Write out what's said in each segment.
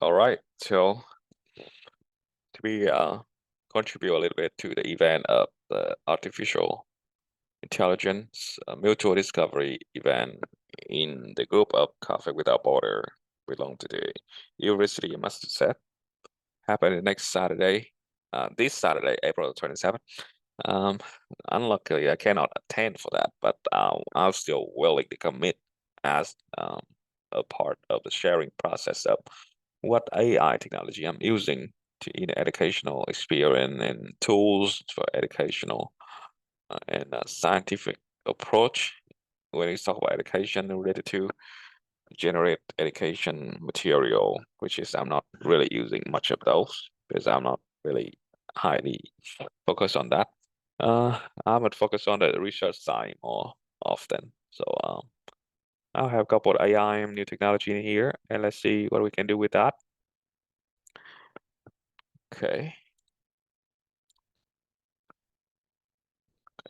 All right, so to be contribute a little bit to the event of the artificial intelligence mutual discovery event in the group of Coffee Without Border belong to the University of Massachusetts happening next Saturday, this Saturday, April 27th. Um, Unluckily, I cannot attend for that, but I'm still willing to commit as a part of the sharing process of what AI technology I'm using to in educational experience and tools for educational and scientific approach when we talk about education related to generate education material, which is I'm not really using much of those because I'm not really highly focused on that. I would focus on the research side more often. So I'll have a couple of AI and new technology in here, and let's see what we can do with that. Okay.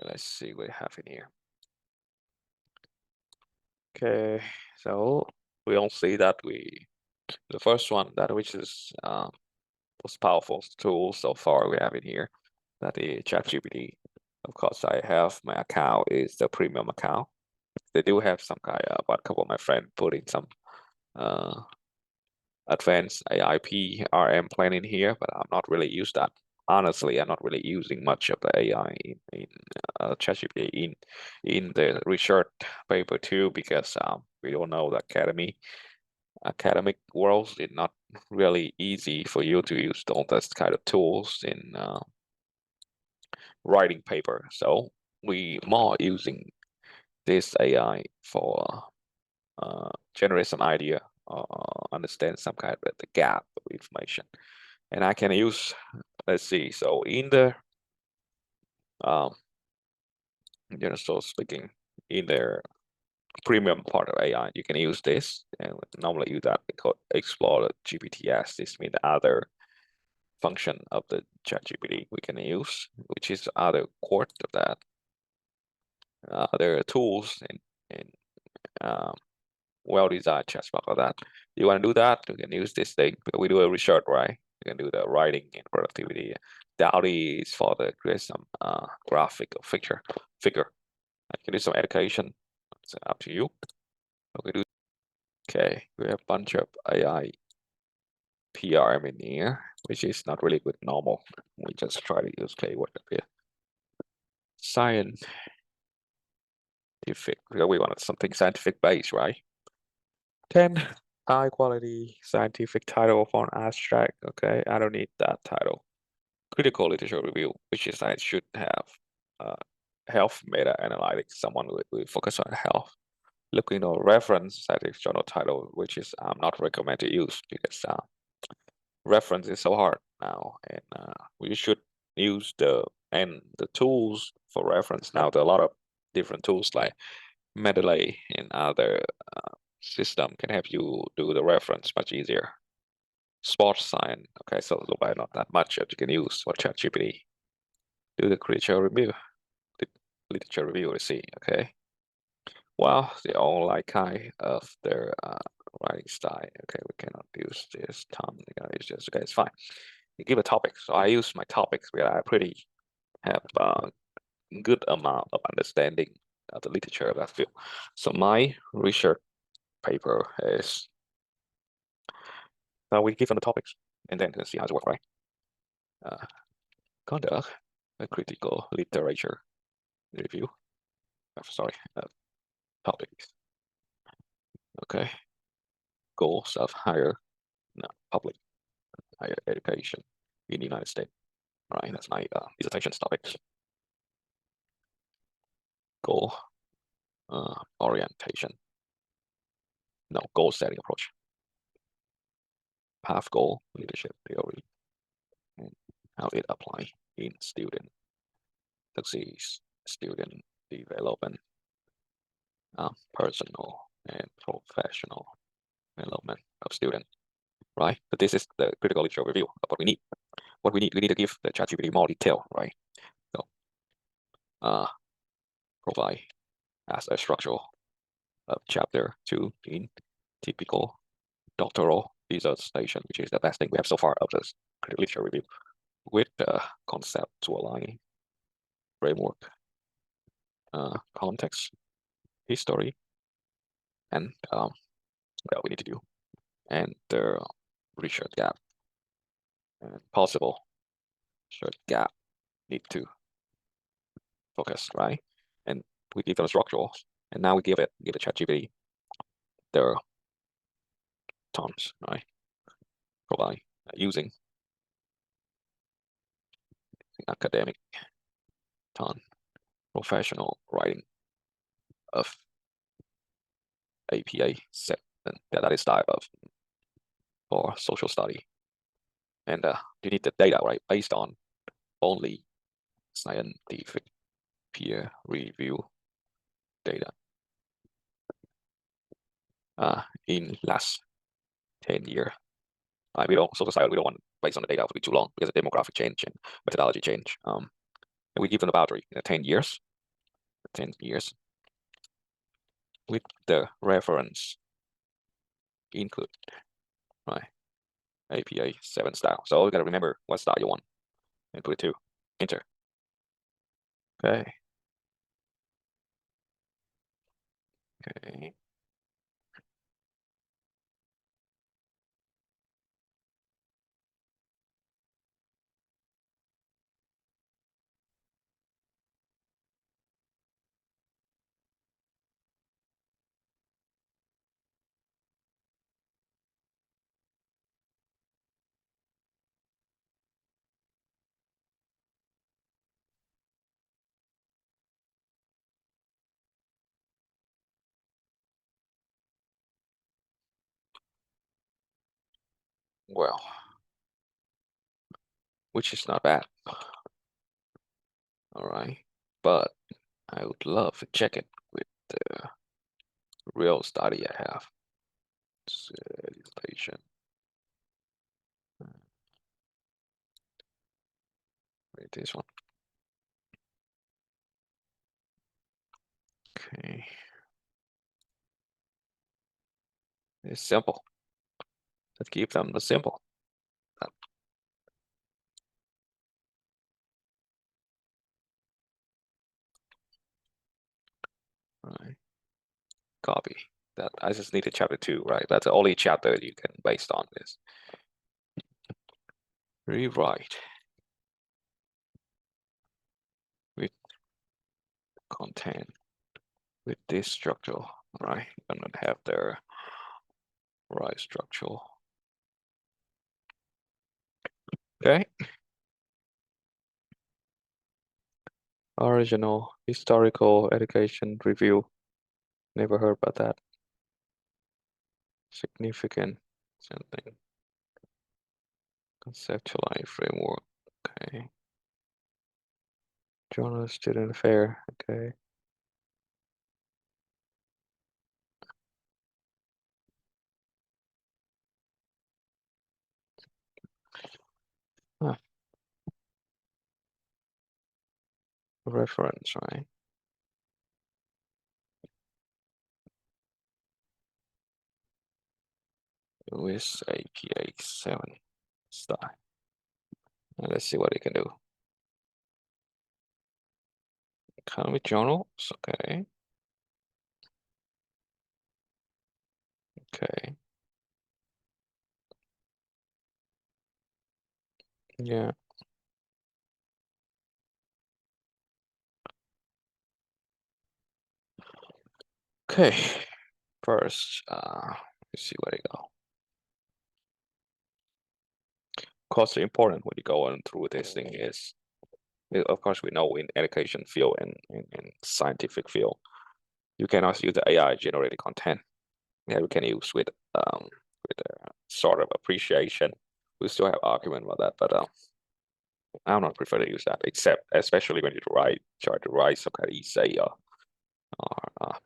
Let's see what we have in here. Okay, so we all see that the first one that which is most powerful tool so far we have in here, that is ChatGPT. Of course, I have my account is the premium account. They do have some kind of, but a couple of my friends putting some uh advanced AIP RM plan in here, but I'm not really use that. Honestly, I'm not really using much of the AI in ChatGPT in the research paper too, because we don't know the academic world is not really easy for you to use all those kind of tools in writing paper. So we more using this AI for generate some idea or understand some kind of the gap of information. And I can use, let's see, so in the um so speaking in their premium part of AI, you can use this and normally use that because explore the GPTs. This means the other function of the ChatGPT we can use, which is other core of that. There are tools and well-designed chatbot of that. You want to do that, you can use this thing. We do a research, right? You can do the writing and productivity. DALL-E is for the create some graphic or figure. I can do some education. It's up to you. Okay, we have a bunch of AI PRM in here, which is not really good normal. We just try to use keyword up here. Scientific, because we wanted something scientific based, right? 10, high quality scientific title for an abstract. Okay, I don't need that title. Critical literature review, which is I should have health meta analytics, someone will focus on health. Looking at reference scientific journal title, which is I'm not recommend to use because reference is so hard now, and we should use the tools for reference now. There are a lot of different tools like Mendeley and other system can help you do the reference much easier. Sports science, okay, so by not that much that you can use for ChatGPT. Do the literature review to see, okay. Well, they all like kind of their writing style. Okay, we cannot use this Tom. It's just okay, it's fine. You give a topic. So I use my topics where I pretty have a good amount of understanding of the literature of that field. So my research paper is we give them the topics and then see how it works, right? Conduct a critical literature review. Sorry, topics. Okay, goals of public higher education in the United States. All right, that's my dissertation topic. Goal orientation. No, goal setting approach. Path goal leadership theory and how it apply in student success, student development, personal and professional development of student. Right, but this is the critical literature review of what we need. We need to give the ChatGPT more detail, right? So, provide as a structural of chapter 2 in typical doctoral dissertation, which is the best thing we have so far of this critical literature review, with conceptualizing framework, context, history, and what we need to do, and the research gap and possible research gap need to focus, right? And we give them structural, and now we give it ChatGPT their terms, right? Provide using academic tone, professional writing of APA set, and that is type of for social study. And you need the data, right, based on only scientific peer review data in last 10 years. We don't, so society, we don't want based on the data to be too long because of demographic change and methodology change. And we give them the boundary 10 years, 10 years with the reference include, right? APA 7 style. So we gotta remember what style you want and put it to enter. Okay. Okay. Well, which is not bad. All right, but I would love to check it with the real study I have. Citation. Wait, this one. Okay. It's simple. Let's keep them the simple. Right. Copy. That I just need a chapter 2, right? That's the only chapter you can based on this. Rewrite with content with this structure, right? I'm gonna have the right structure. Okay. Original historical education review. Never heard about that. Significant something. Conceptualize framework. Okay. Journal student affair. Okay. Ah, reference, right? With APA 7 style. Let's see what it can do. Economic journals. Okay. Okay. Yeah. Okay. First, let's see where they go. Of course, the important when you go on through this thing is, of course, we know in education field and in scientific field, you cannot use the AI generated content. Yeah, we can use with sort of appreciation. We still have argument about that, but I don't prefer to use that, except especially when you try to write some kind of essay or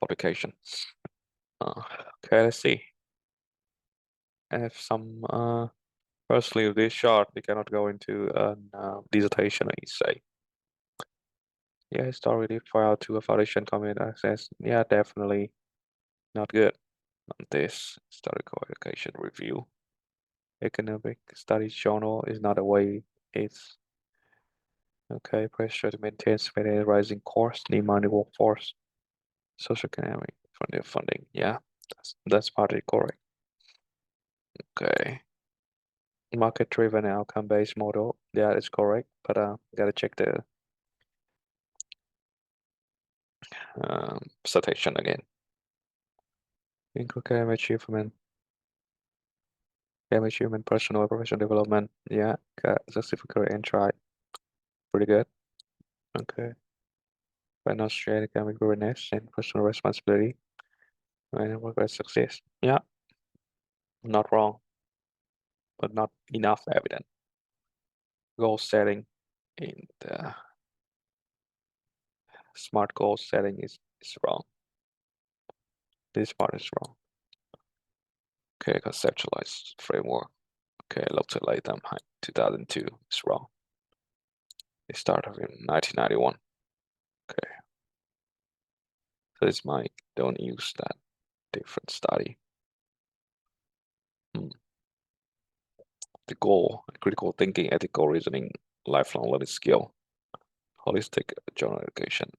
publication. Okay, let's see. I have some firstly with this chart, we cannot go into a dissertation or essay. Yeah, historically prior to a foundation comment access. Yeah, definitely not good on this historical education review. Economic Studies Journal is not a way. It's okay. Pressure to maintain steady rising costs, need money workforce, social economic funding. Yeah, that's partly correct. Okay. Market-driven and outcome-based model. Yeah, it's correct, but gotta check the citation again. Include academic achievement, personal and professional development. Yeah, got certificate and try. Pretty good. Okay. Financial academic readiness and personal responsibility and work success. Yeah, not wrong, but not enough evidence. Goal setting in the smart goal setting is wrong. This part is wrong. Okay, conceptualized framework. Okay, I love to lay them 2002 is wrong. It started in 1991. Okay, so this might don't use that different study. The goal, critical thinking, ethical reasoning, lifelong learning skill, holistic general education.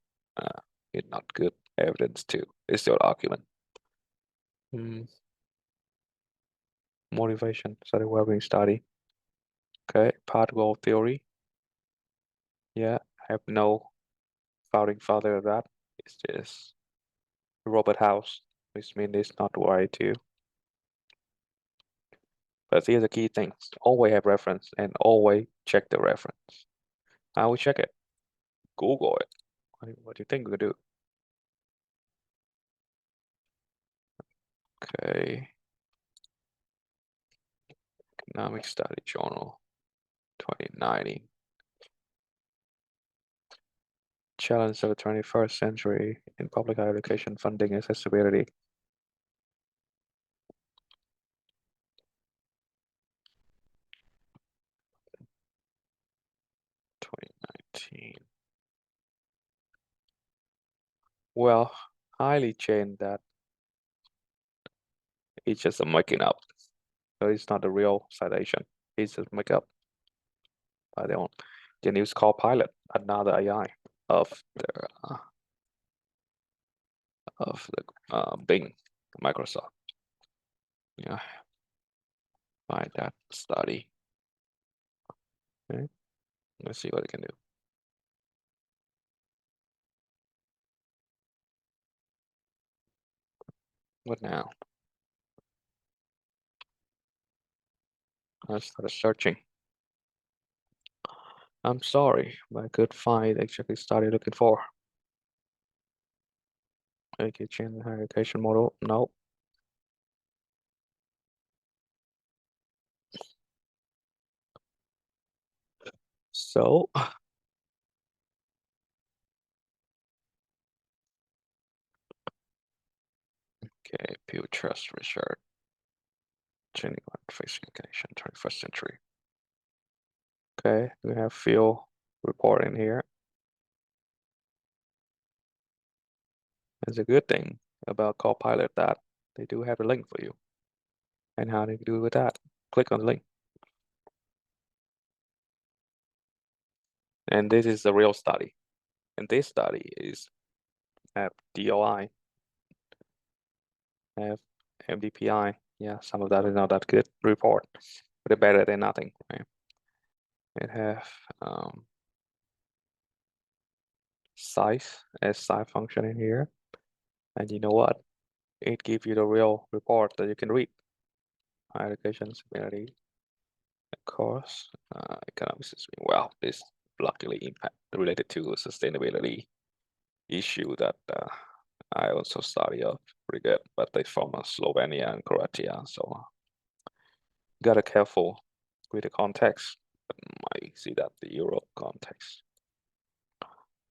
It's not good evidence too. It's your argument. Motivation, study well-being study. Okay, path goal theory. Yeah, I have no founding father of that. It's just Robert House, which means it's not right too. But here's the key thing: always have reference and always check the reference. I will check it. Google it. What do you think we do? Okay. Economic Study Journal, 2019. Challenge of the 21st century in public higher education funding accessibility. 2019. Well, highly chained that it's just a making up. So it's not a real citation. It's just make up by their own. Then use Copilot, another AI of the Bing, Microsoft. Yeah, find that study. Okay, let's see what it can do. What now? I started searching. I'm sorry, but I could find exactly study looking for. Okay, change the higher education model. No. So, okay, Pew Trust Research. Changing facing education, 21st century. Okay, we have field reporting here. It's a good thing about Copilot that they do have a link for you. And how do you do with that? Click on the link. And this is the real study. And this study is have DOI, have MDPI. Yeah, some of that is not that good report, but it's better than nothing, right? It have size as size function in here. And you know what? It gives you the real report that you can read. Higher education disability, of course, economics is well, this luckily impact related to sustainability issue that I also study of pretty good, but they from Slovenia and Croatia, so gotta careful with the context. But I see that the Europe context,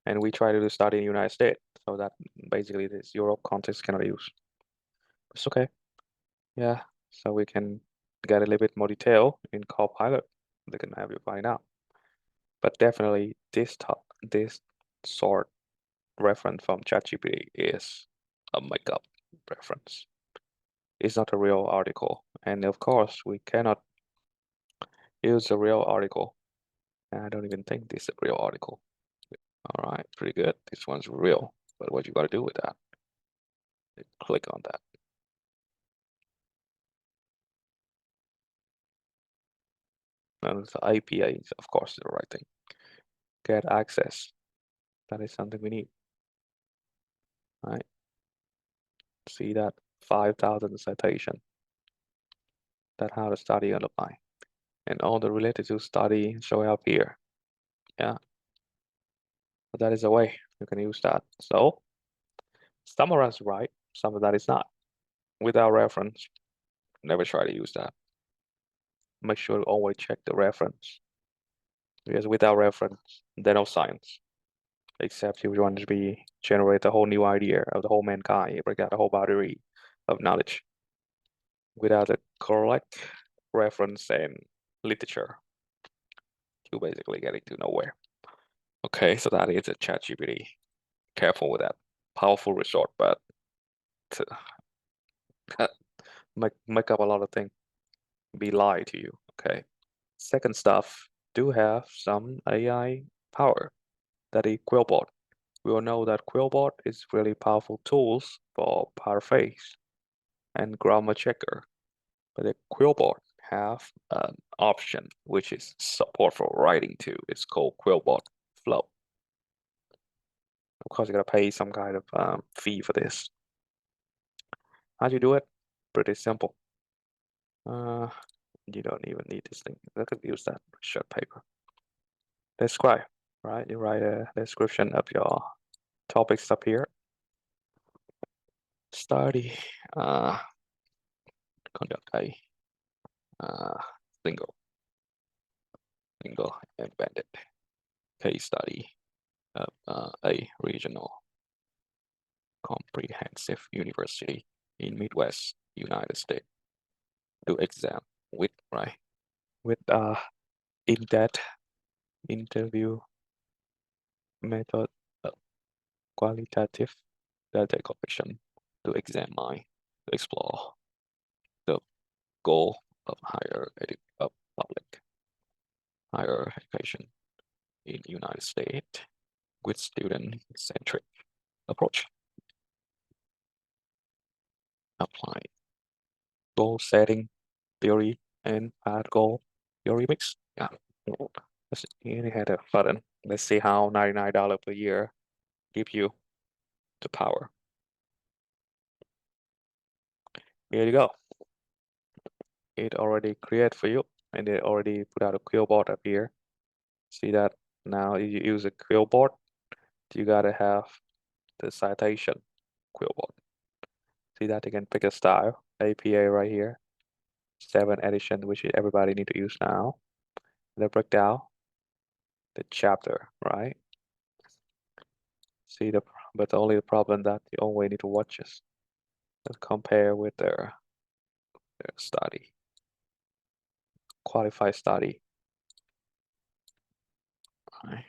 and we try to do study in the United States, so that basically this Europe context cannot use. It's okay, yeah. So we can get a little bit more detail in Copilot. They can have you find out. But definitely this sort reference from ChatGPT is a makeup reference. It's not a real article. And of course, we cannot Here's a real article. I don't even think this is a real article. All right, pretty good. This one's real. But what you got to do with that? Click on that. And the APA is, of course, the right thing. Get access. That is something we need. All right. See that 5,000 citation. That how to study online. And all the related to study show up here. Yeah. But that is a way you can use that. So some of us right, some of that is not. Without reference, never try to use that. Make sure to always check the reference. Because without reference, there's no science. Except if you want to generate a whole new idea of the whole mankind, break out a whole battery of knowledge. Without a correct reference and literature, you basically getting to nowhere. Okay, so that is a ChatGPT. Careful with that. Powerful resort, but to make up a lot of things, be lie to you. Okay. Second stuff do have some AI power. That is Quillbot. We all know that Quillbot is really powerful tools for paraphrase and grammar checker. But the Quillbot have an option which is support for writing too. It's called Quillbot Flow. Of course, you gotta pay some kind of fee for this. How do you do it? Pretty simple. You don't even need this thing. I could use that short paper. Describe, right? You write a description of your topics up here. Study, conduct a single embedded case study of a regional comprehensive university in Midwest United States to exam with in-depth interview method, qualitative data collection to examine, to explore the goal of public higher education in United States with student-centric approach. Apply goal setting theory and path goal theory mix. Yeah. You had a button. Let's see how $99 per year give you the power. Here you go. It already created for you, and it already put out a Quillbot up here. See that now you use a Quillbot, you gotta have the citation Quillbot. See that you can pick a style, APA right here, 7 edition, which everybody need to use now. The breakdown, the chapter, right? See but only the problem that you always need to watch is compare with their study, qualified study. Right.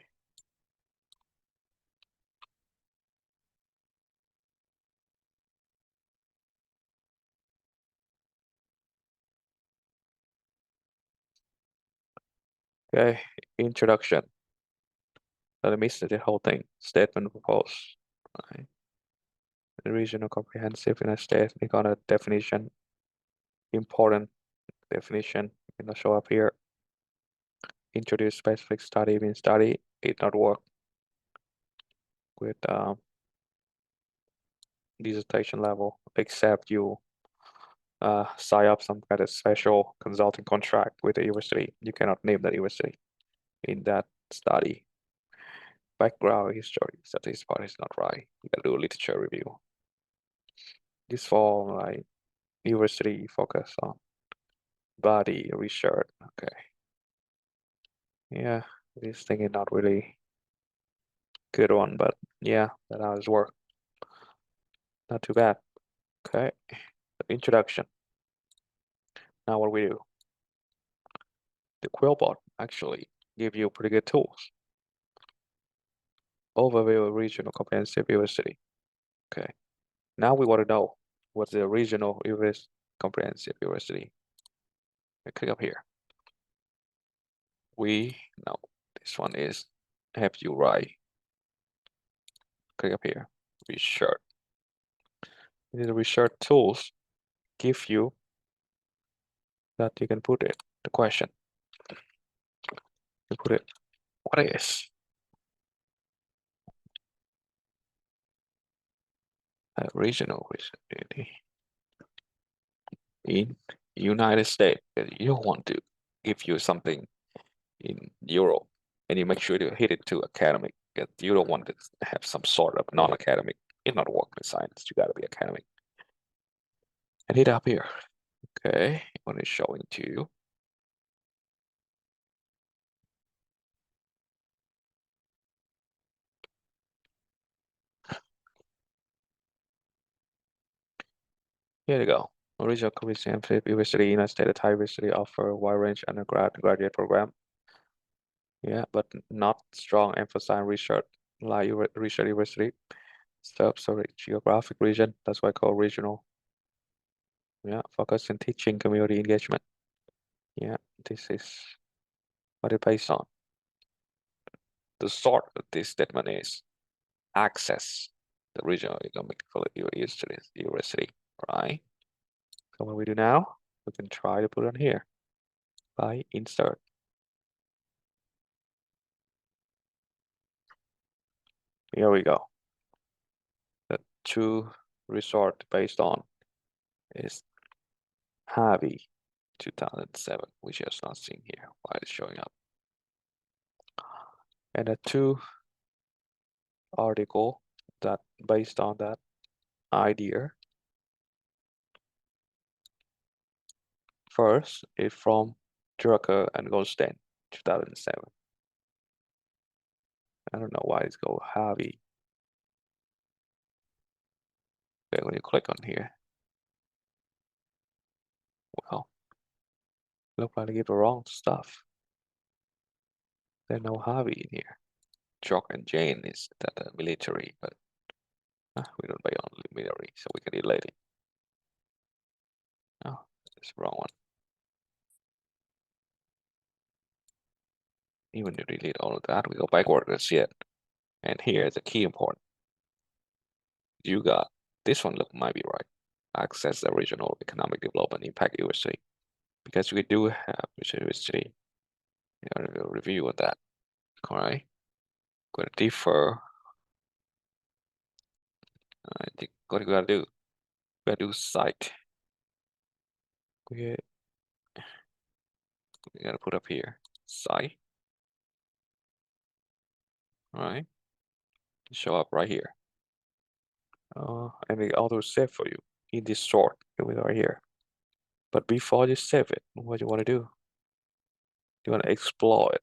Okay, introduction. Let me see the whole thing. Statement proposed. Right. The regional comprehensive in a state, we got a definition, important definition, show up here. Introduce specific study, means study, it not work with dissertation level, except you sign up some kind of special consulting contract with the university. You cannot name the university in that study. Background history, so this part is not right. You gotta do a literature review. This for like university focus on body research. Okay. Yeah, this thing is not really good one, but yeah, that how it work. Not too bad. Okay. Introduction. Now what we do? The Quillbot actually give you pretty good tools. Overview of regional comprehensive university. Okay. Now we want to know what's the regional comprehensive university. I click up here. no, this one is help you write. Click up here, research. The research tools give you that you can put it, the question. You put it, what is a regional visibility in United States? You don't want to give you something in Europe, and you make sure to hit it to academic, because you don't want to have some sort of non-academic. It's not working in science, you got to be academic. And hit up here. Okay, when it's showing to you. Here you go. Original Christian University, United States Thai University offer a wide range undergrad and graduate program. Yeah, but not strong emphasis on research like research university. Sorry, geographic region. That's why I call regional. Yeah, focus on teaching community engagement. Yeah, this is what it's based on. The sort of this statement is access the regional economic university, right? So what we do now, we can try to put on here by insert. Here we go. The two resort based on is Harvey 2007, which is not seen here. Why it's showing up? And the two article that based on that idea. First is from Drucker and Goldstein, 2007. I don't know why it's called Harvey. Okay, when you click on here, well, look like they give the wrong stuff. There's no Harvey in here. Jock and Jane is that military, but we don't buy only military, so we can delete it. Oh, it's the wrong one. Even to delete all of that, we go backward and see it. And here is the key important. You got this one look might be right. Access the regional economic development impact university. Because we do have university review of that. All right. Going to defer. I think what we gotta do. We gotta do site. We gotta put up here site. All right. Show up right here. And it auto save for you in this sort. Here we are here. But before you save it, what you want to do? You want to explore it.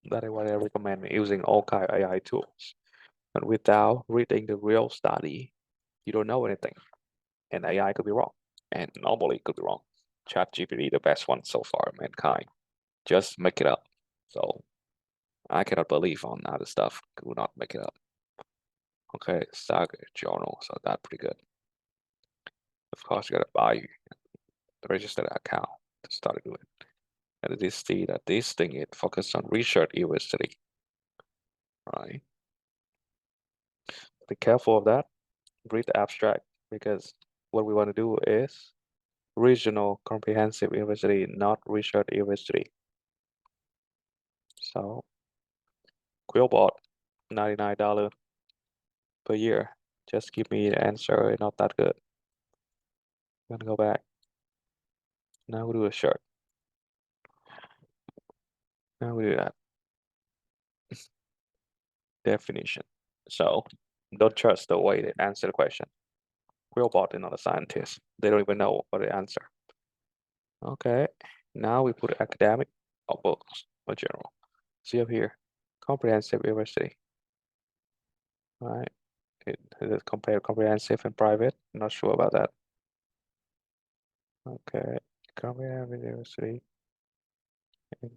That is what I recommend using all kind of AI tools. But without reading the real study, you don't know anything. And AI could be wrong. And normally it could be wrong. ChatGPT, the best one so far, mankind. Just make it up. So I cannot believe on other stuff. Could not make it up. Okay, Saga journal, so that's pretty good. Of course, you gotta buy the registered account to start doing. And this see that this thing it focused on research university, right? Be careful of that. Read the abstract because what we want to do is regional comprehensive university, not research university. So Quillbot, $99 per year. Just give me the answer, not that good. I'm gonna go back. Now we do a shirt. Now we do that. Definition. So don't trust the way they answer the question. Quillbot is not a scientist. They don't even know what they answer. Okay. Now we put academic or books or general. See up here, comprehensive university. All right. It is compare comprehensive and private. I'm not sure about that. Okay. Comprehensive university.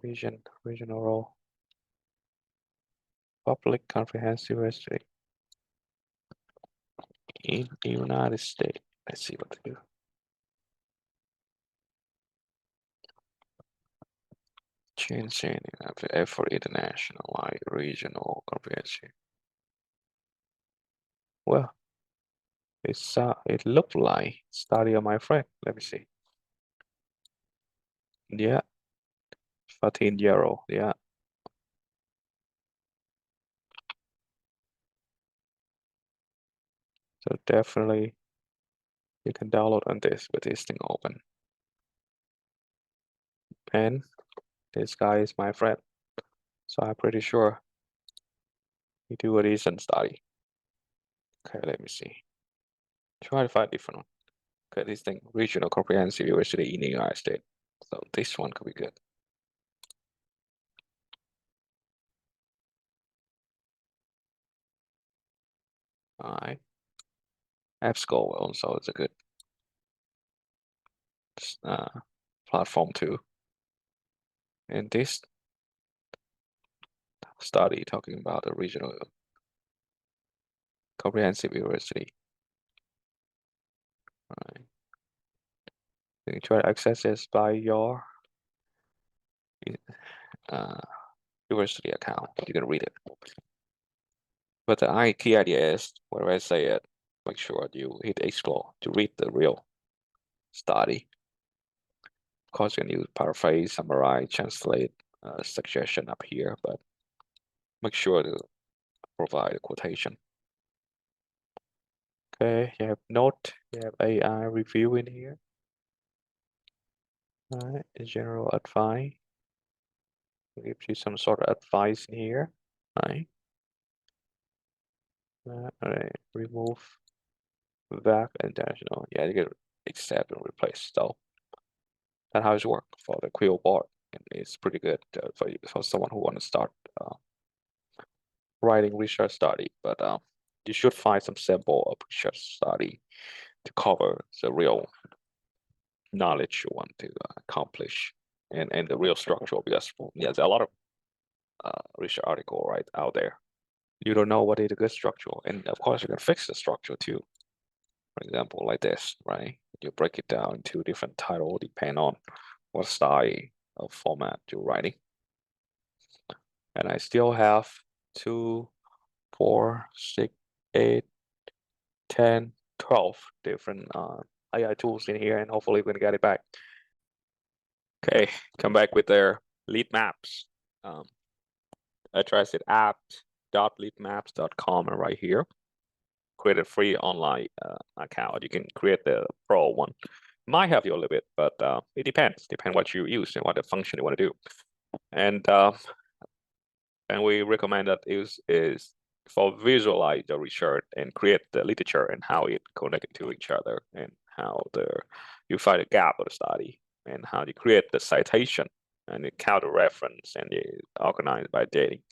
Vision, regional role. Public comprehensive university in the United States. Let's see what to do. changing after effort international, like regional comprehensive. Well, it looked like study of my friend. Let me see. Yeah, 14-year-old. Yeah. So definitely you can download on this with this thing open. And this guy is my friend. So I'm pretty sure he do a decent study. Okay, let me see. Try to find different one. Okay, this thing, regional comprehensive university in the United States. So this one could be good. All right. EBSCO also is a good platform too. And this study talking about the regional comprehensive university. All right. You can try to access this by your university account. You can read it. But the key idea is, whenever I say it, make sure you hit explore to read the real study. Of course, you can use paraphrase, summarize, translate, suggestion up here, but make sure to provide a quotation. Okay, you have note, you have AI review in here. All right, general advice. It gives you some sort of advice in here. All right. All right, remove back intentional. Yeah, you can accept and replace. So that's how it works for the Quillbot, and it's pretty good for someone who want to start writing research study. But you should find some sample of research study to cover the real knowledge you want to accomplish and the real structure, because yeah, there's a lot of research article right out there. You don't know what is a good structure, and of course you can fix the structure too. For example, like this, right? You break it down into different titles depending on what style of format you're writing. And I still have 2, 4, 6, 8, 10, 12 different AI tools in here, and hopefully we're gonna get it back. Okay, come back with their Litmaps. Address it app.litmaps.com and right here. Create a free online account. You can create the pro one. Might help you a little bit, but it depends. Depends what you use and what the function you want to do. And we recommend that is for visualize the research and create the literature and how it connected to each other, and how you find a gap of the study, and how you create the citation and the counter reference, and you organize by dating.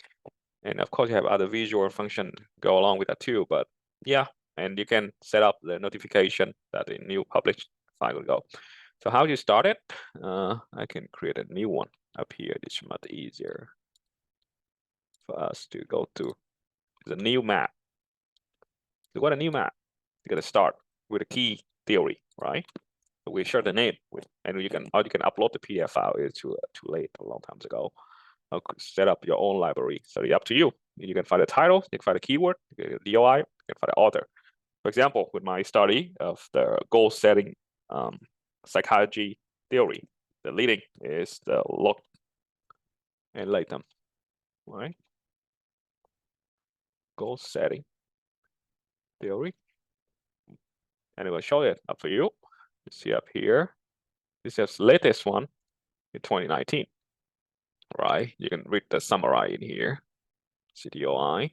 And of course you have other visual function go along with that too, but yeah, and you can set up the notification that a new published file will go. So how you start it? I can create a new one up here. This is much easier for us to go to the new map. So what a new map? You gotta start with a key theory, right? So we share the name with, and you can upload the PDF file. It's too late a long time ago. I'll set up your own library. So it's up to you. You can find the title, you can find the keyword, you can DOI, you can find the author. For example, with my study of the goal setting psychology theory, the leading is the Locke and Latham, right? Goal setting theory. And it will show it up for you. You see up here, this is the latest one in 2019, right? You can read the summary in here, CDOI.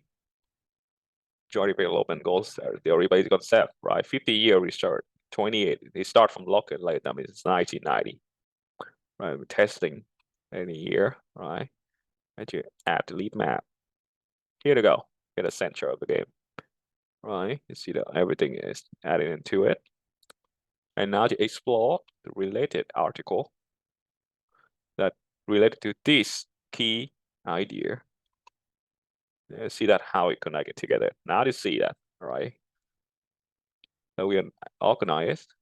Joint development goals theory based concept, right? 50-year research, 28. They start from Locke and Latham. It's 1990, right? We're testing any year, right? And you add the lead map. Here to go. Get a center of the game, right? You see that everything is added into it. And now to explore the related article that related to this key idea. You see that how it connected together. Now to see that, right? So we are organized.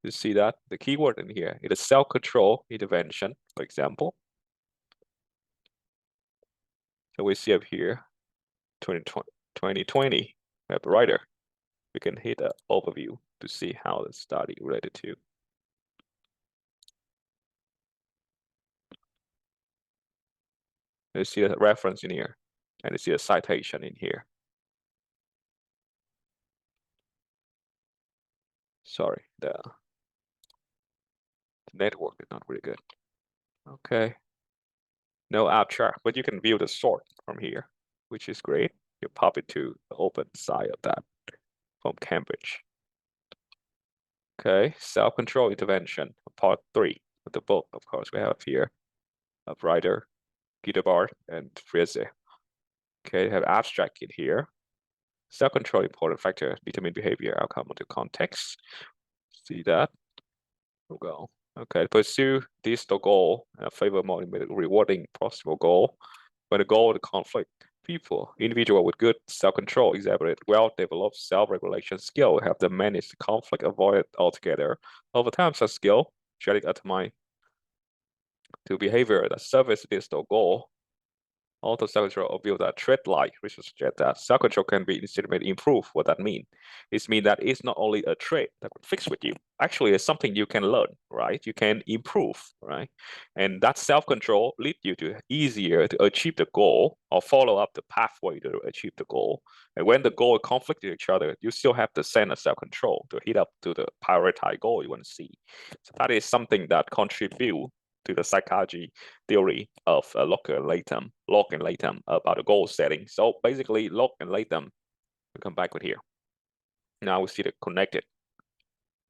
You see that the keyword in here, it is self-control intervention, for example. So we see up here, 2020, we have the writer. We can hit an overview to see how the study related to. You see a reference in here, and you see a citation in here. Sorry, the network is not really good. Okay. No abstract, but you can view the sort from here, which is great. You pop it to the open side of that from Cambridge. Okay, self-control intervention, part 3 of the book, of course, we have here of writer Quillbot and Friese. Okay, you have abstract in here. Self-control important factor, determine behavior, outcome of the context. See that? We'll go. Okay, pursue this the goal and a favor more rewarding possible goal. When the goal of the conflict, people, individual with good self-control, exhibit well-developed self-regulation skill, have to manage the conflict, avoid it altogether. Over time, such skill, shedding autonomy to behavior that serves this the goal. Also, self-control view that trait-like research suggests that self-control can be instinctively improved. What that means? It means that it's not only a trait that could fix with you. Actually, it's something you can learn, right? You can improve, right? And that self-control lead you to easier to achieve the goal or follow up the pathway to achieve the goal. And when the goal conflict with each other, you still have the sense of self-control to hit up to the prioritized goal you want to see. So that is something that contribute to the psychology theory of Locke and Latham about the goal setting. So basically, Locke and Latham, we come back with here. Now we see the connected,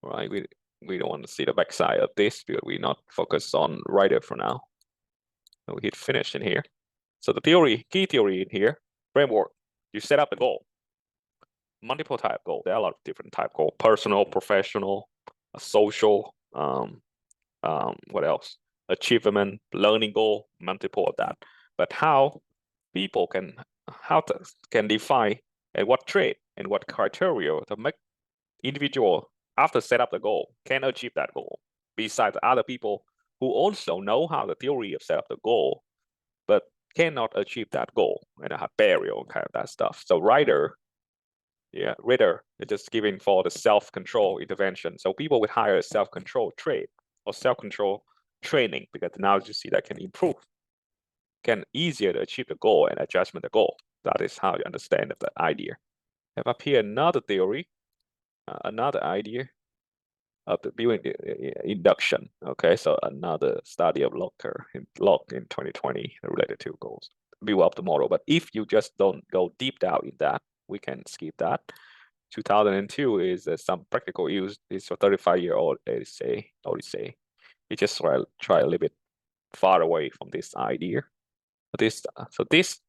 right? We don't want to see the backside of this because we're not focused on writer for now. So we hit finish in here. So the theory, key theory in here, framework. You set up the goal. Multiple type goal. There are a lot of different type goal: personal, professional, social. What else? Achievement, learning goal, multiple of that. But how people can define and what trait and what criteria to make individual after set up the goal can achieve that goal. Besides other people who also know how the theory of set up the goal, but cannot achieve that goal and have barrier and kind of that stuff. So reader is just giving for the self-control intervention. So people with higher self-control trait or self-control training, because now you see that can improve, can easier to achieve the goal and adjustment the goal. That is how you understand the idea. Have up here another theory, another idea of the viewing induction. Okay, so another study of Locke in 2020 related to goals, view of the model. But if you just don't go deep down in that, we can skip that. 2002 is some practical use. It's for 35-year-old Odyssey. You just try a little bit far away from this idea. So this,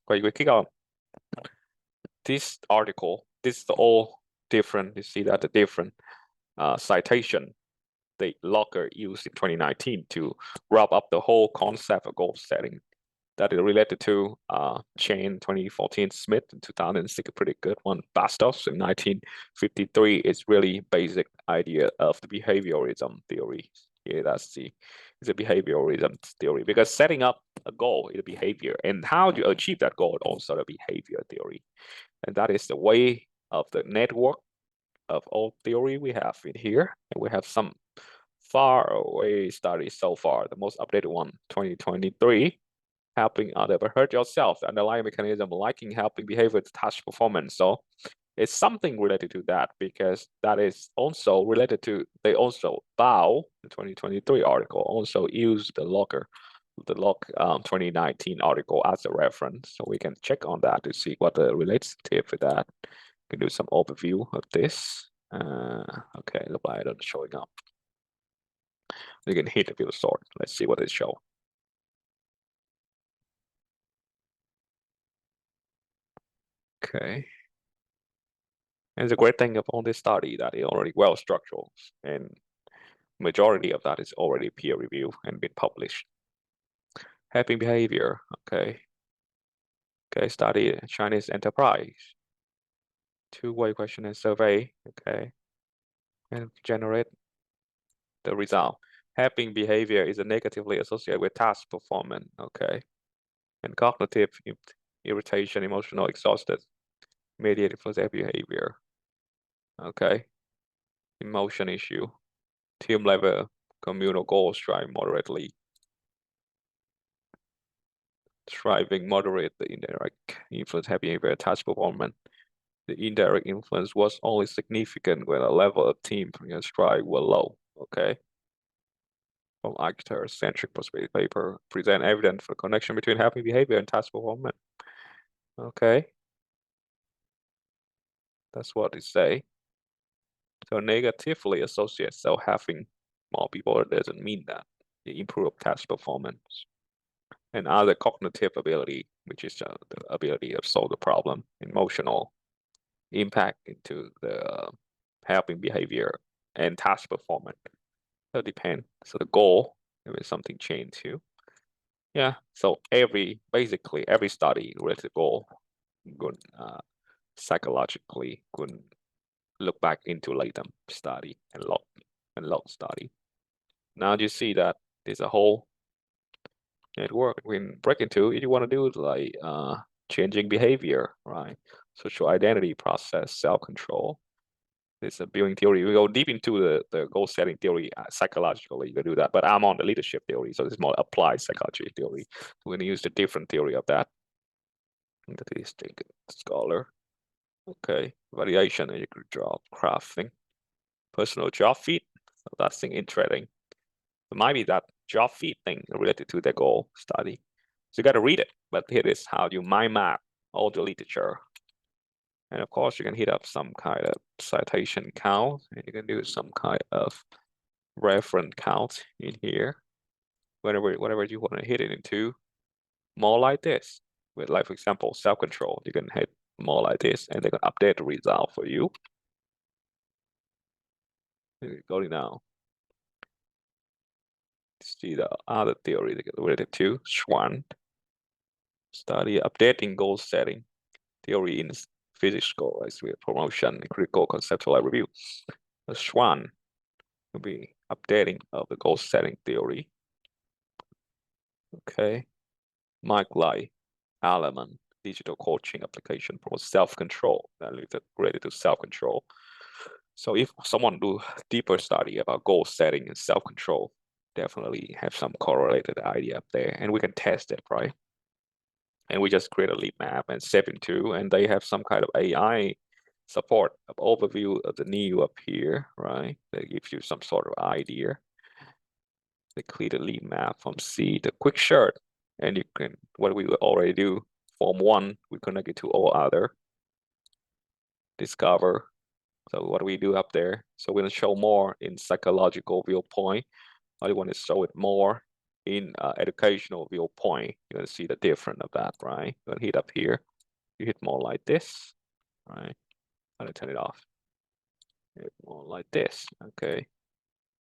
when we click on this article, this is all different. You see that the different citation the Locke used in 2019 to wrap up the whole concept of goal setting. That is related to Chain 2014, Smith in 2006, a pretty good one. Bastos in 1953 is really basic idea of the behaviorism theory. Yeah, it's a behaviorism theory because setting up a goal is a behavior, and how to achieve that goal also the behavior theory, and that is the way of the network of all theory we have in here, and we have some far away studies so far. The most updated one, 2023. Helping other, but hurt yourself. The underlying mechanism liking helping behavior to touch performance. So it's something related to that because that is also related to, they also Bao, the 2023 article, also used the Locke 2019 article as a reference. So we can check on that to see what the relationship with that. We can do some overview of this. Okay, the Biden showing up. You can hit the view sort. Let's see what it shows. Okay. And the great thing about this study that is already well structured, and majority of that is already peer reviewed and been published. Helping behavior, okay. Okay, study Chinese enterprise. Two-way question and survey, okay. And generate the result. Helping behavior is negatively associated with task performance, okay. and cognitive irritation, emotional exhausted, immediate influence behavior. Okay, emotion issue, team level, communal goals drive moderately. Striving moderate the indirect influence behavior task performance. The indirect influence was only significant when the level of team strive were low. Okay. From architect-centric perspective paper, present evidence for connection between happy behavior and task performance. Okay. That's what they say. So negatively associate, so having more people doesn't mean that you improve task performance. And other cognitive ability, which is the ability to solve the problem, emotional impact into the helping behavior and task performance. So it depends. So the goal, if something change too. Yeah. So basically every study related to goal good psychologically could look back into Litmaps study and log study. Now you see that there's a whole network we can break into. If you want to do like changing behavior, right? Social identity process, self-control. It's a building theory. We go deep into the goal setting theory psychologically. You can do that, but I'm on the leadership theory, so it's more applied psychology theory. We're going to use the different theory of that. That is scholar. Okay, variation in your job crafting, personal job fit. So that's thing interesting. It might be that job fit thing related to the goal study. So you got to read it, but here is how you mind map all the literature. And of course, you can hit up some kind of citation count, and you can do some kind of reference count in here. Whatever you want to hit it into, more like this. With like, for example, self-control, you can hit more like this, and they can update the result for you. Going now. See the other theory related to Schwann. Study updating goal setting theory in physics goal as with promotion and critical conceptual review. The Schwann will be updating of the goal setting theory. Okay. Mike Lai, element, digital coaching application for self-control, related to self-control. So if someone do deeper study about goal setting and self-control, definitely have some correlated idea up there, and we can test it, right? And we just create a lead map and step into, and they have some kind of AI support of overview of the new up here, right? That gives you some sort of idea. They create a lead map from C, the quick short, and you can, what we will already do, form one, we connect it to all other, discover. So what do we do up there? So we're gonna show more in psychological viewpoint. I want to show it more in educational viewpoint. You're gonna see the difference of that, right? You're gonna hit up here. You hit more like this, right? I'm gonna turn it off. Hit more like this, okay?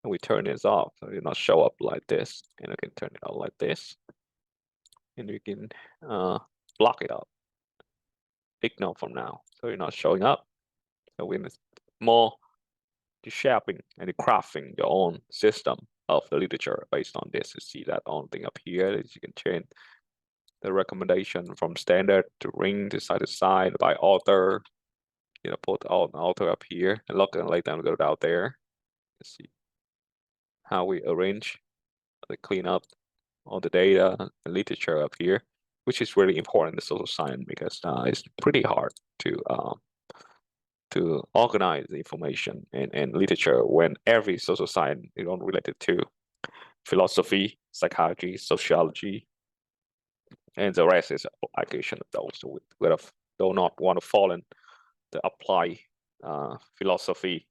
And we turn this off, so it not show up like this. And I can turn it on like this. And we can block it up. Ignore from now. So you're not showing up. So we're more shaping and crafting your own system of the literature based on this. You see that on thing up here is you can change the recommendation from standard to ring to side to side by author. You know, put all author up here and look and later go out there. Let's see how we arrange the cleanup all the data and literature up here, which is really important in social science because it's pretty hard to organize the information and literature when every social science is related to philosophy, psychology, sociology, and the rest is application of those. So we do not want to fall in the apply philosophy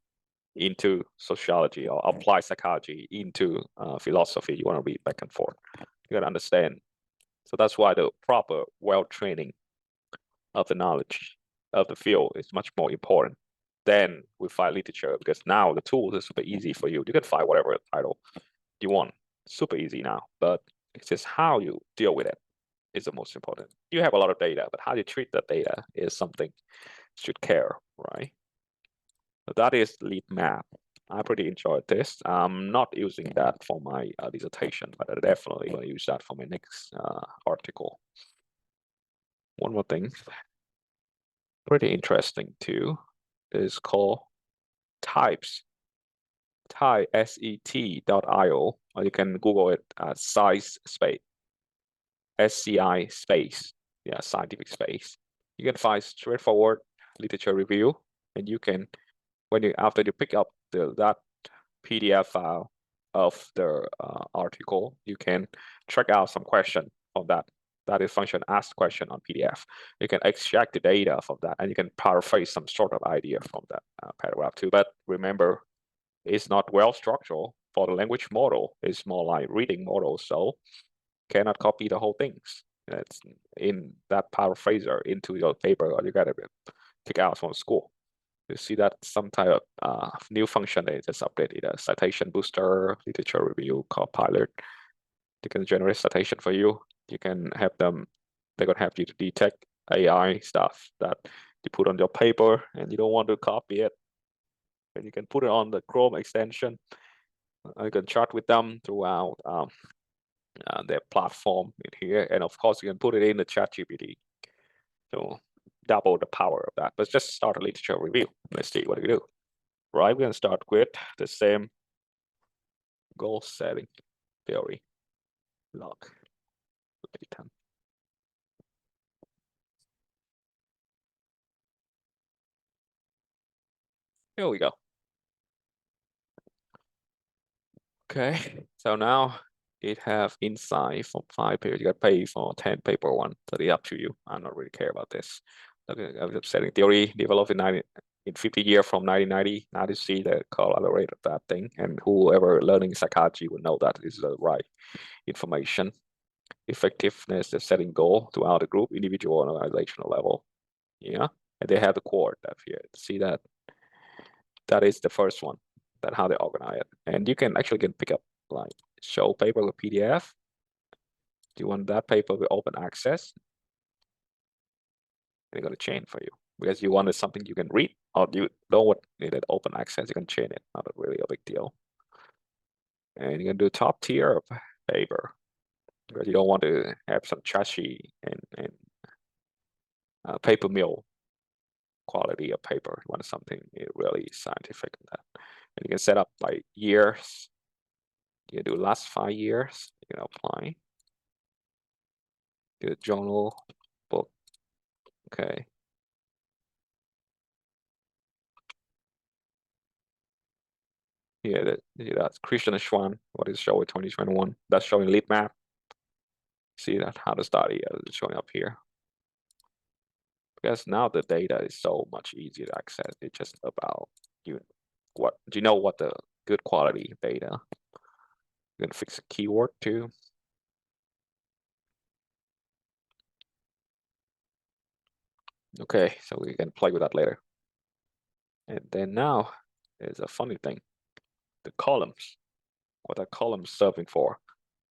into sociology or apply psychology into philosophy. You want to read back and forth. You got to understand. So that's why the proper well-training of the knowledge of the field is much more important than we find literature, because now the tools are super easy for you. You can find whatever title you want, super easy now, but it's just how you deal with it is the most important. You have a lot of data, but how you treat that data is something you should care, right? So that is lead map. I pretty enjoyed this. I'm not using that for my dissertation, but I definitely going to use that for my next article. one more thing, pretty interesting too, is called types. set.io, or you can Google it, Scispace, SCI space, yeah, scientific space. You can find straightforward literature review, and you can, after you pick up that PDF file of the article, you can check out some question from that. That is function ask question on PDF. You can extract the data from that, and you can paraphrase some sort of idea from that paragraph too. But remember, it's not well structured for the language model. It's more like reading model, so cannot copy the whole things. It's in that paraphraser into your paper, or you gotta take out from school. You see that some type of new function they just updated, a citation booster, literature review, Copilot. They can generate citation for you. You can have them, they're gonna have you to detect AI stuff that you put on your paper and you don't want to copy it. And you can put it on the Chrome extension. You can chat with them throughout their platform in here. And of course, you can put it in the ChatGPT. So double the power of that. But just start a literature review. Let's see what we do. Right, we're gonna start with the same goal setting theory. Log. Here we go. Okay, so now it have inside from 5 paper. You got to pay for 10 paper one. So it's up to you. I'm not really care about this. Okay, I was setting theory developed in 50 years from 1990. Now to see the collaborate of that thing, and whoever learning psychology will know that is the right information. Effectiveness, the setting goal throughout the group, individual and organizational level. Yeah, and they have the core up here. See that? That is the first one. That how they organize it, and you can actually pick up like show paper with PDF. Do you want that paper with open access? They're gonna change for you because you wanted something you can read, or you don't want it open access. You can change it. Not really a big deal. And you can do top tier of paper because you don't want to have some trashy and paper mill quality of paper. You want something really scientific in that. And you can set up like years. You can do last 5 years. You can apply. Do a journal, book. Okay. Yeah, that's Christian Schwann. What is showing 2021? That's showing Litmap. See that how to study is showing up here. Because now the data is so much easier to access. It's just about you. What do you know? What the good quality data? You can fix a keyword too. Okay, so we can play with that later. And then now is a funny thing. The columns. What are columns serving for?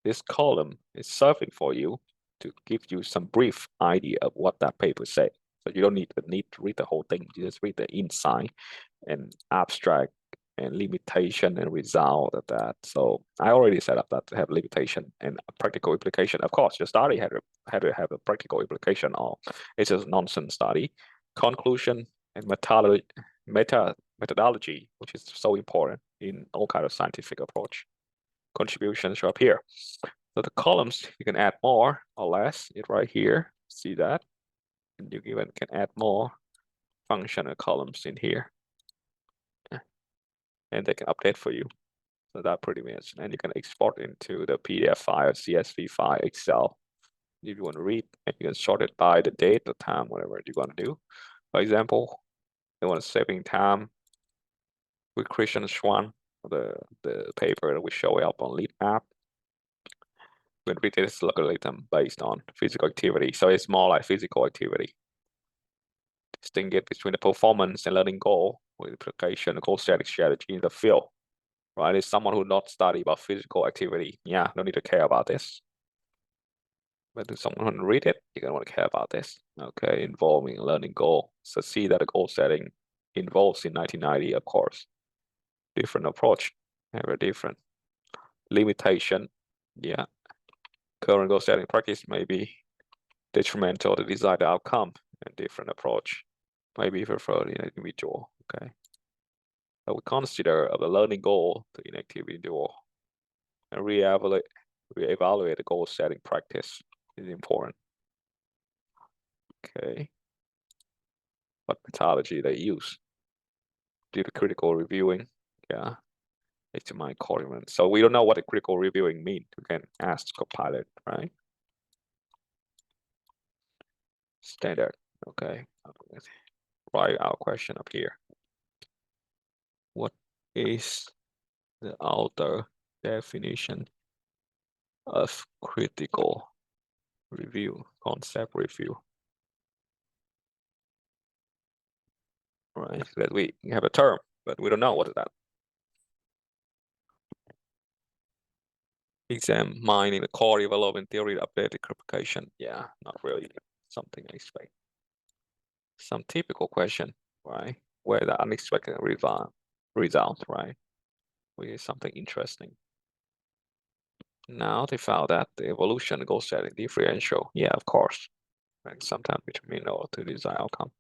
This column is serving for you to give you some brief idea of what that paper said. So you don't need to read the whole thing. You just read the inside and abstract and limitation and result of that. So I already set up that to have limitation and a practical implication. Of course, your study had to have a practical implication, or it's a nonsense study. Conclusion and methodology, which is so important in all kind of scientific approach. Contributions show up here. So the columns, you can add more or less, it right here, see that? And you even can add more functional columns in here. And they can update for you. So that pretty much, and you can export into the PDF file, CSV file, Excel. If you want to read, and you can sort it by the date, the time, whatever you want to do. For example, you want to saving time with Christian Schwann, the paper that we show up on Litmap. When we did this algorithm based on physical activity. So it's more like physical activity. Distinguish between the performance and learning goal with application, goal setting strategy in the field. Right? It's someone who not study about physical activity. Yeah, don't need to care about this. But if someone who read it, you're gonna want to care about this. Okay, involving learning goal. So see that the goal setting involves in 1990, of course. Different approach, very different. Limitation, yeah. Current goal setting practice maybe detrimental to desired outcome and different approach may be preferred in an individual. Okay. So we consider the learning goal to inactive individual and reevaluate the goal setting practice is important. Okay. What methodology they use? Do the critical reviewing. Yeah. HMI coordinates. So we don't know what the critical reviewing means. We can ask Copilot, right? Standard. Okay. Write our question up here. What is the outer definition of critical review, concept review? Right, that we have a term, but we don't know what is that. Examining the core development theory, updated clarification. Yeah, not really something I expect. Some typical question, right? Where the unexpected result, right? Which is something interesting. Now they found that the evolution goal setting differential. Yeah, of course. And sometimes between or to desired outcome.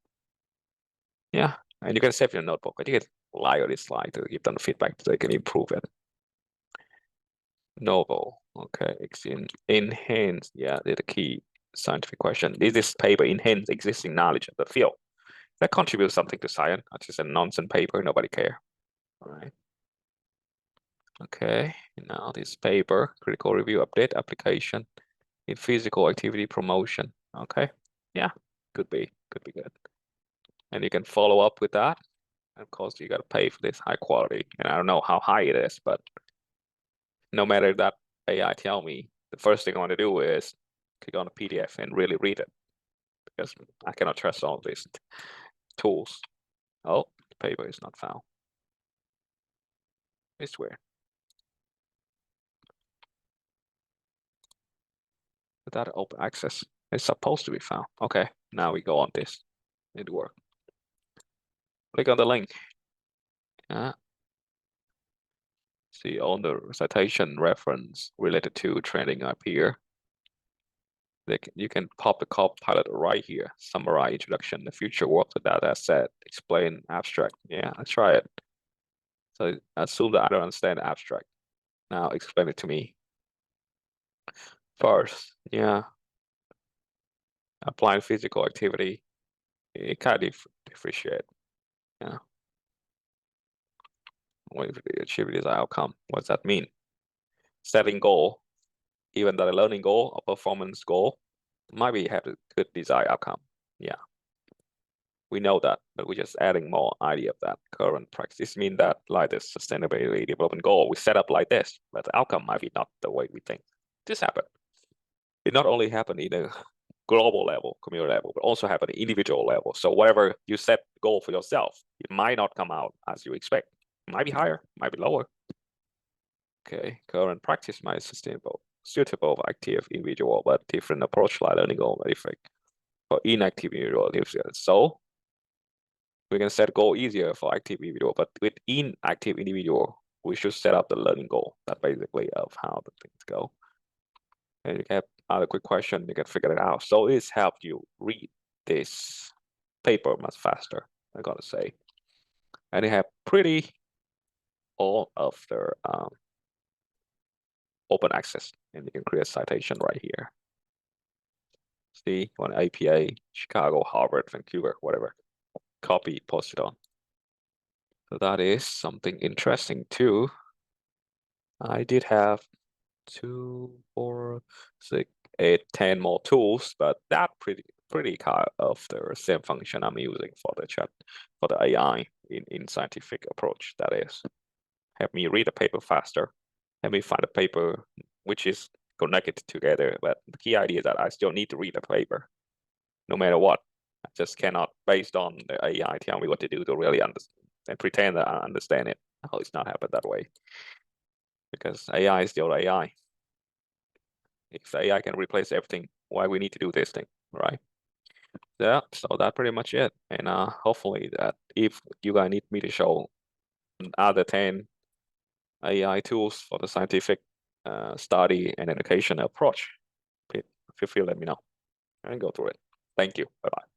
Yeah, and you can save your notebook. I think it's lie or dislike to give them feedback so they can improve it. Novel. Okay, enhance. Yeah, they're the key scientific question. Is this paper enhance existing knowledge of the field? That contributes something to science, not just a nonsense paper, nobody care. All right. Okay, now this paper, critical review update application in physical activity promotion. Okay, yeah, could be good. And you can follow up with that. And of course, you got to pay for this high quality. And I don't know how high it is, but no matter that AI tell me, the first thing I want to do is click on a PDF and really read it, because I cannot trust all these tools. Oh, the paper is not found. It's weird. Without open access, it's supposed to be found. Okay, now we go on this. It worked. Click on the link. See all the citation reference related to training up here. You can pop the Copilot right here. Summarize introduction, the future work, the data set, explain abstract. Yeah, let's try it. So assume that I don't understand the abstract. Now explain it to me. First, yeah. Applying physical activity. It kind of differentiate. Yeah. What if the achieve this outcome? What does that mean? Setting goal, even that a learning goal or performance goal might be have a good desired outcome. Yeah. We know that, but we're just adding more idea of that current practice. Mean that like the sustainability development goal, we set up like this, but the outcome might be not the way we think. This happened. It not only happened in a global level, community level, but also happen at individual level. So whatever you set goal for yourself, it might not come out as you expect. It might be higher, might be lower. Okay, current practice might be suitable for active individual, but different approach like learning goal effect for inactive individual. So we can set goal easier for active individual, but with inactive individual, we should set up the learning goal. That's basically of how the things go. And you can have other quick question, you can figure it out. So it's helped you read this paper much faster, I gotta say. And they have pretty all of their open access, and you can create a citation right here. See, on APA, Chicago, Harvard, Vancouver, whatever. Copy, post it on. So that is something interesting too. I did have 2, 4, 6, 8, 10 more tools, but that pretty kind of the same function I'm using for the chat, for the AI in scientific approach. That is, have me read a paper faster, have me find a paper which is connected together. But the key idea is that I still need to read the paper, no matter what. I just cannot, based on the AI, tell me what to do to really understand and pretend that I understand it. Oh, it's not happened that way, because AI is still AI. If AI can replace everything, why we need to do this thing, right? Yeah, so that's pretty much it. And hopefully that if you guys need me to show other 10 AI tools for the scientific study and education approach, feel free to let me know. and go through it. Thank you. Bye-bye.